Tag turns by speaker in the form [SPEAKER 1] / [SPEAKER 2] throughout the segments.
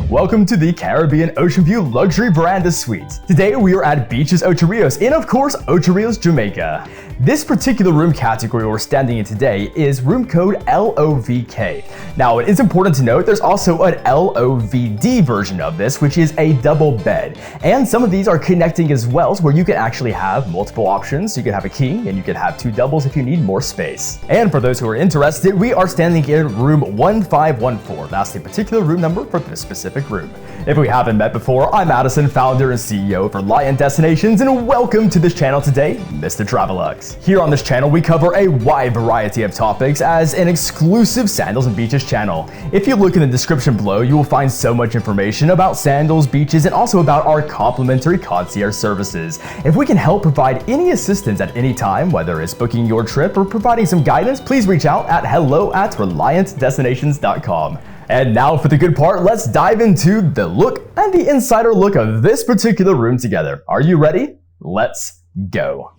[SPEAKER 1] Welcome to the Caribbean Oceanview Luxury Veranda Suite. Today we are at Beaches Ocho Rios in, of course, Ocho Rios, Jamaica. This particular room category we're standing in today is room code LOVK. Now, it is important to note there's also an LOVD version of this, which is a double bed. And some of these are connecting as well, where you can actually have multiple options. You can have a king and you can have two doubles if you need more space. And for those who are interested, we are standing in room 1514. That's the particular room number for this specific room. If we haven't met before, I'm Addison, founder and CEO of Reliant Destinations, and welcome to this channel today, Mr. Travelux. Here on this channel, we cover a wide variety of topics as an exclusive Sandals and Beaches channel. If you look in the description below, you will find so much information about Sandals Beaches and also about our complimentary concierge services. If we can help provide any assistance at any time, whether it's booking your trip or providing some guidance, please reach out at hello@reliantdestinations.com. And now for the good part, let's dive into the look and the insider look of this particular room together. Are you ready? Let's go.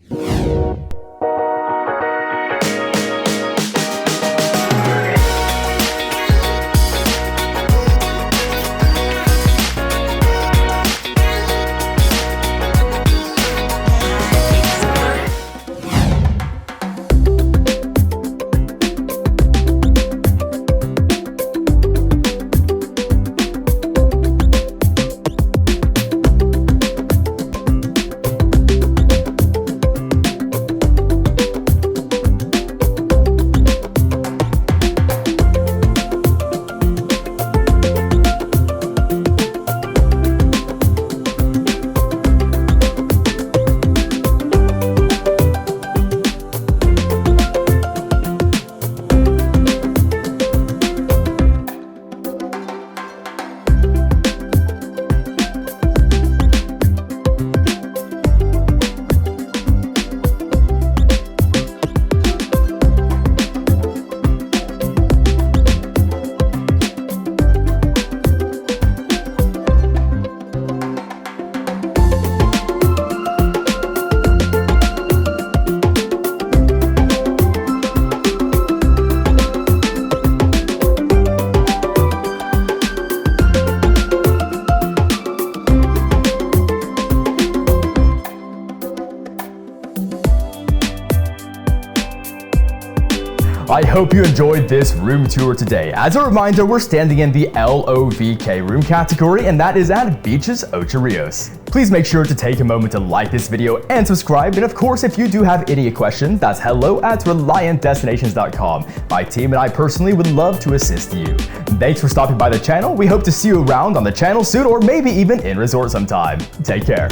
[SPEAKER 1] I hope you enjoyed this room tour today. As a reminder, we're standing in the LOVK room category, and that is at Beaches Ocho Rios. Please make sure to take a moment to like this video and subscribe. And of course, if you do have any questions, that's hello@reliantdestinations.com. My team and I personally would love to assist you. Thanks for stopping by the channel. We hope to see you around on the channel soon, or maybe even in resort sometime. Take care.